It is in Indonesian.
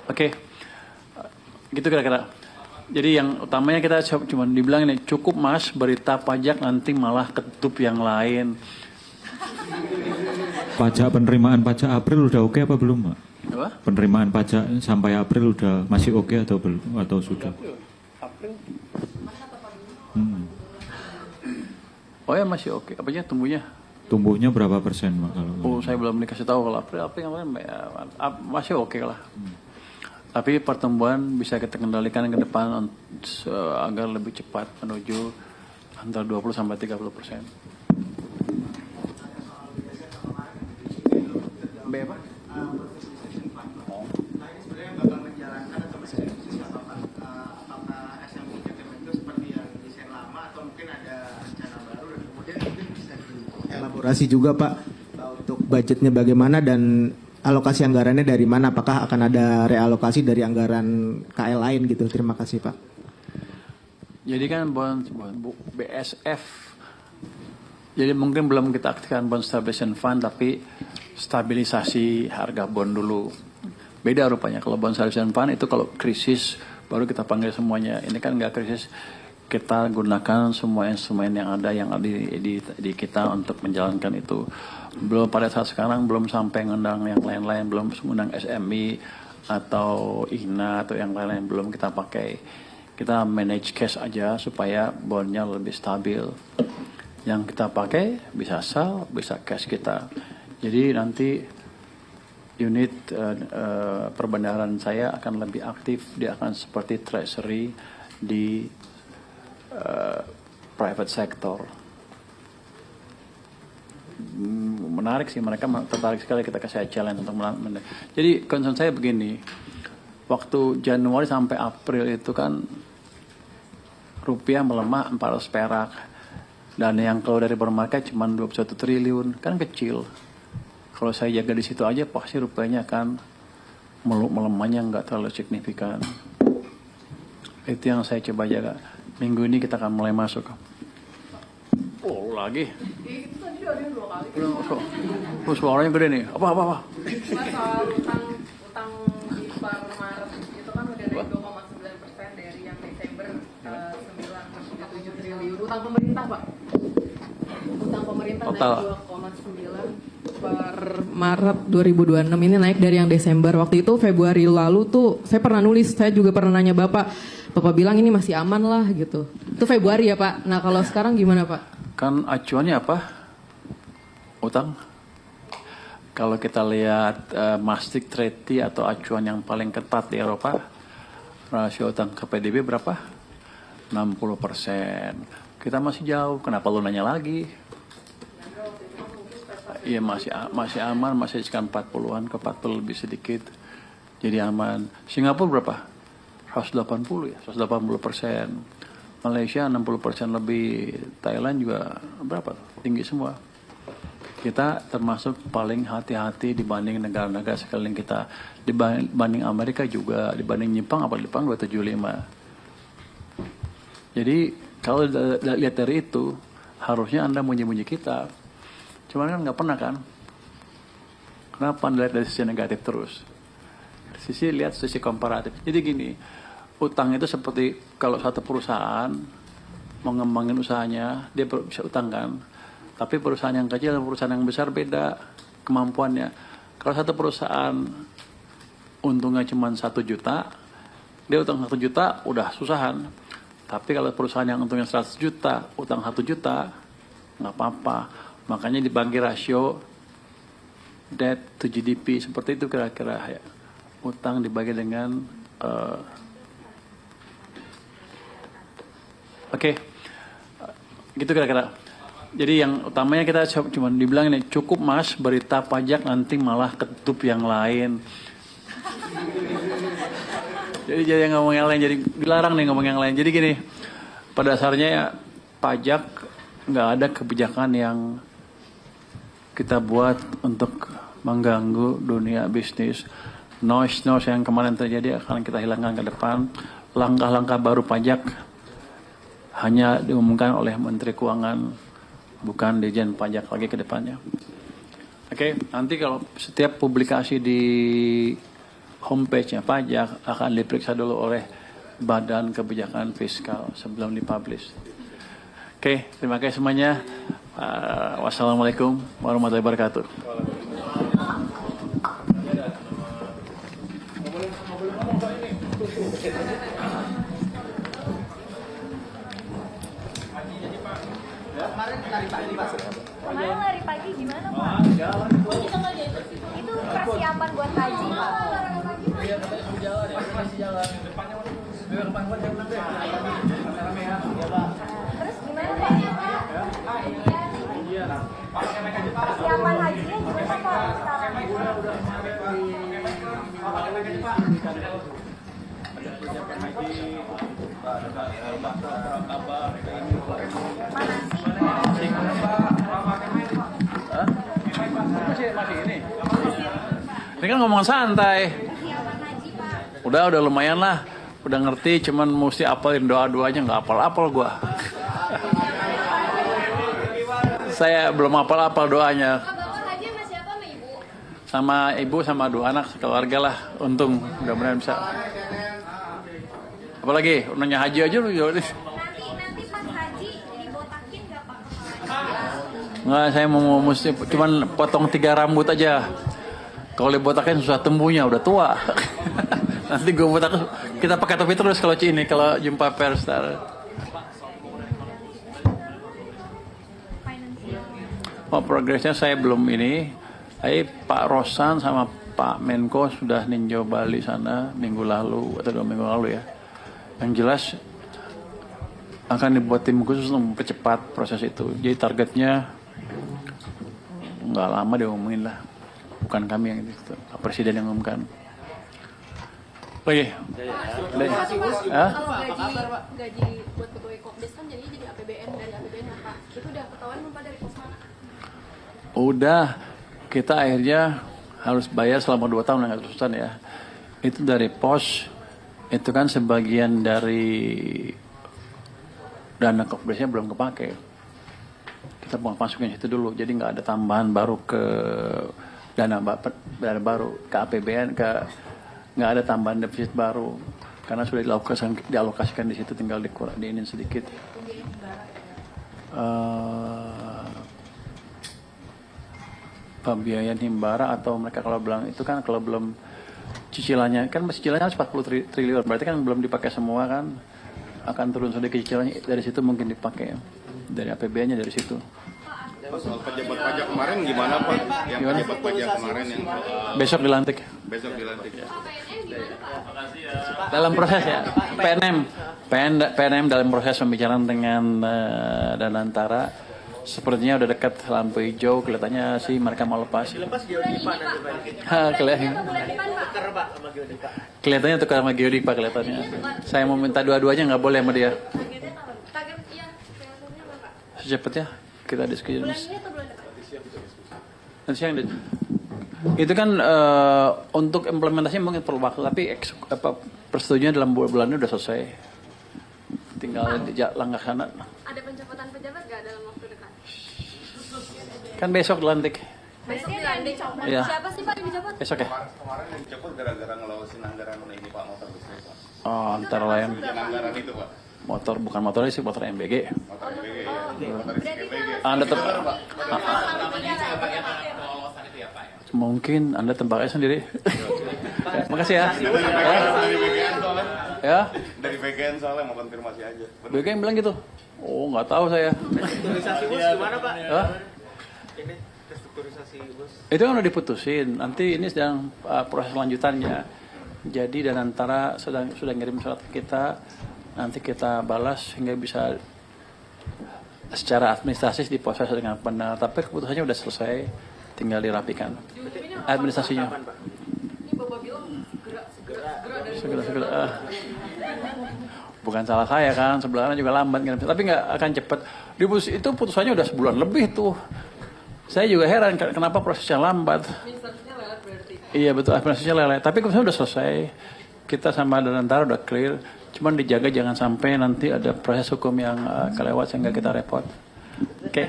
Oke, gitu kira-kira. Jadi yang utamanya kita cuma dibilang ini, cukup mas berita pajak nanti malah ketutup yang lain. Penerimaan pajak April udah oke apa belum, Pak? Apa? Penerimaan pajak sampai April udah masih oke atau belum atau sudah? April. Hmm. Oh ya masih oke. Apanya tumbuhnya? Tumbuhnya berapa persen, Pak? Kalau Oh saya belum dikasih tahu kalau April yang lain masih oke lah. Tapi pertumbuhan bisa kita kendalikan ke depan agar lebih cepat menuju antara 20 sampai 30%. B apa? Elaborasi juga Pak untuk budgetnya bagaimana dan alokasi anggarannya dari mana? Apakah akan ada realokasi dari anggaran KL lain gitu? Terima kasih Pak. Jadi kan BSF, jadi mungkin belum kita aktifkan bond stabilization fund, tapi stabilisasi harga bond dulu. Beda rupanya kalau bond stabilization fund itu kalau krisis baru kita panggil semuanya. Ini kan nggak krisis, kita gunakan semua instrumen yang ada di kita untuk menjalankan itu. Belum pada saat sekarang belum sampai ngundang yang lain-lain, belum mengundang SMI atau INA atau yang lain-lain belum kita pakai. Kita manage cash aja supaya bondnya lebih stabil. Yang kita pakai bisa sell, bisa cash kita. Jadi nanti unit perbendaharaan saya akan lebih aktif, dia akan seperti treasury di private sector. Menarik sih, mereka tertarik sekali kita kasih challenge untuk menarik. Jadi concern saya begini, waktu Januari sampai April itu kan rupiah melemah 400 perak dan yang keluar dari bond market cuma 21 triliun, kan kecil. Kalau saya jaga di situ aja pasti rupiahnya akan melemahnya nggak terlalu signifikan. Itu yang saya coba jaga. Minggu ini kita akan mulai masuk. Oh lagi. Itu tadi udah ada 2 kali. Oh, suaranya gede nih. Apa? Soal utang di per Maret itu kan udah naik 2,9% dari yang Desember 9,7 triliun. Utang pemerintah Pak. Utang pemerintah total naik 2,9 per Maret 2026 ini naik dari yang Desember. Waktu itu Februari lalu tuh saya pernah nulis, saya juga pernah nanya Bapak bilang ini masih aman lah gitu. Itu Februari ya Pak. Nah kalau sekarang gimana Pak? kan acuannya apa? Utang. Kalau kita lihat Maastricht Treaty atau acuan yang paling ketat di Eropa, rasio utang ke PDB berapa? 60%. Kita masih jauh. Kenapa lu nanya lagi? Iya masih aman, masih sekitar 40-an ke 40 lebih sedikit. Jadi aman. Singapura berapa? 180 ya, 180%. Malaysia 60% lebih. Thailand juga berapa? Tinggi semua. Kita termasuk paling hati-hati dibanding negara-negara sekeliling kita. Dibanding Amerika juga, dibanding Jepang, apa Jepang 275. Jadi kalau lihat dari itu, harusnya Anda munyi-munyi kita. Cuman kan nggak pernah kan? Kenapa Anda lihat dari sisi negatif terus? Lihat sisi komparatif. Jadi gini, utang itu seperti kalau satu perusahaan mau ngembangin usahanya, dia bisa utang kan. Tapi perusahaan yang kecil dan perusahaan yang besar beda kemampuannya. Kalau satu perusahaan untungnya cuma 1 juta, dia utang 1 juta udah susahan. Tapi kalau perusahaan yang untungnya 100 juta, utang 1 juta, nggak apa-apa. Makanya dibagi rasio debt to GDP, seperti itu kira-kira ya. Utang dibagi dengan gitu kira-kira. Jadi yang utamanya kita cuma dibilang ini, cukup mas berita pajak nanti malah ketutup yang lain. Jadi ngomong yang lain, jadi dilarang nih ngomong yang lain. Jadi gini, pada dasarnya ya, pajak nggak ada kebijakan yang kita buat untuk mengganggu dunia bisnis. Noise yang kemarin terjadi akan kita hilangkan ke depan. Langkah-langkah baru pajak hanya diumumkan oleh Menteri Keuangan, bukan Dirjen Pajak lagi ke depannya. Oke, nanti kalau setiap publikasi di homepage-nya pajak akan diperiksa dulu oleh Badan Kebijakan Fiskal sebelum dipublish. Oke, terima kasih semuanya. Wassalamualaikum warahmatullahi wabarakatuh. Kemarin lari pagi gimana Pak? Itu persiapan buat haji Pak. Terus gimana Pak? Persiapan hajinya gimana Pak sekarang? Masih ini. Ini kan ngomong santai. Persiapan haji Pak. Udah lumayan lah. Udah ngerti, cuman mesti apalin doa-doanya, nggak apal-apal gua. Saya belum apal-apal doanya. Bapak haji sama siapa sama Ibu? Sama ibu, sama dua anak, sekeluarga lah. Untung, mudah-mudahan bisa. Apalagi, nanya haji aja lu. Nanti pas haji dibotakin nggak Pak kepalanya? Nggak, saya mau mesti cuman potong 3 rambut aja. Kalau dibotakin susah tembuhnya, udah tua. Nanti gue botak, kita pakai topi terus kalau ini, kalau jumpa pers. Oh, progresnya saya belum ini. Tapi Pak Rosan sama Pak Menko sudah ninjau Bali sana minggu lalu atau 2 minggu lalu ya. Yang jelas akan dibuat tim khusus untuk mempercepat proses itu. Jadi targetnya nggak lama diumumin lah. Bukan kami yang itu, Pak Presiden yang umumkan. Oke. Kalau gaji buat pegawai Kopdes kan jadi APBN dari APBN Pak. Itu udah ketahuan belum Pak dari pos mana? Udah, kita akhirnya harus bayar selama 2 tahun nggak terusan ya. Itu dari pos, itu kan sebagian dari dana Kopdesnya belum kepake. Kita mau masukin itu dulu, jadi nggak ada tambahan baru ke dana baru ke APBN, nggak ada tambahan defisit baru karena sudah dialokasikan di situ, tinggal diinin sedikit. Pembiayaan himbara atau mereka kalau bilang itu kan kalau belum cicilannya kan cicilannya 40 triliun berarti kan belum dipakai semua kan, akan turun sedikit cicilannya dari situ, mungkin dipakai dari APBN-nya dari situ. Soal pejabat pajak kemarin gimana Pak? Yang Gimana? pejabat pajak kemarin yang Besok dilantik. besok dilantik. Dalam proses ya, PNM dalam proses pembicaraan dengan Danantara. Sepertinya udah dekat lampu hijau, kelihatannya sih mereka mau lepas. Kelihatannya tukar sama Geodik Pak kelihatannya. Saya mau minta dua-duanya, nggak boleh sama dia. Target yang kreatornya Bapak? Secepatnya kita diskusi. Bulan ini atau bulan depan? Nanti siang deh. Itu kan untuk implementasi mungkin perlu waktu, tapi persetujuan dalam bulan ini udah selesai. Tinggal langkah sana. Ada pencopotan pejabat nggak dalam waktu dekat? Kan besok dilantik. Besok dilantik. Iya. Siapa sih Pak yang dicopot? Besok ya. Kemarin yang dicopot gara-gara ngelawasin anggaran ini Pak, motor listrik Pak. Oh, antara lain Yang anggaran itu Pak. motor, bukan motor listrik, motor MBG. Motor MBG ya. Motor listrik MBG. Anda mungkin Anda tebaknya sendiri. Makasih ya. Dari BGN soalnya. Ya, Dari BGN soalnya mau konfirmasi aja. BG yang bilang gitu. Oh, nggak tahu saya. Restrukturisasi bos gimana Pak? Hah? Ini restrukturisasi bos. Itu kan udah diputusin. Nanti ini sedang proses lanjutannya. Jadi dan antara sudah ngirim surat ke kita. Nanti kita balas hingga bisa secara administratif diproses dengan benar. Tapi keputusannya udah selesai, tinggal dirapikan administrasinya. Ini Bapak bilang Segera. Bukan salah saya kan, sebelahnya juga lambat kan. Tapi nggak akan cepat. Itu putusannya udah sebulan lebih tuh. Saya juga heran kenapa prosesnya lambat. Iya betul, administrasinya leleh. Tapi keputusannya udah selesai. Kita sama Danantara udah clear. Cuman dijaga jangan sampai nanti ada proses hukum yang kelewat sehingga kita repot. Oke.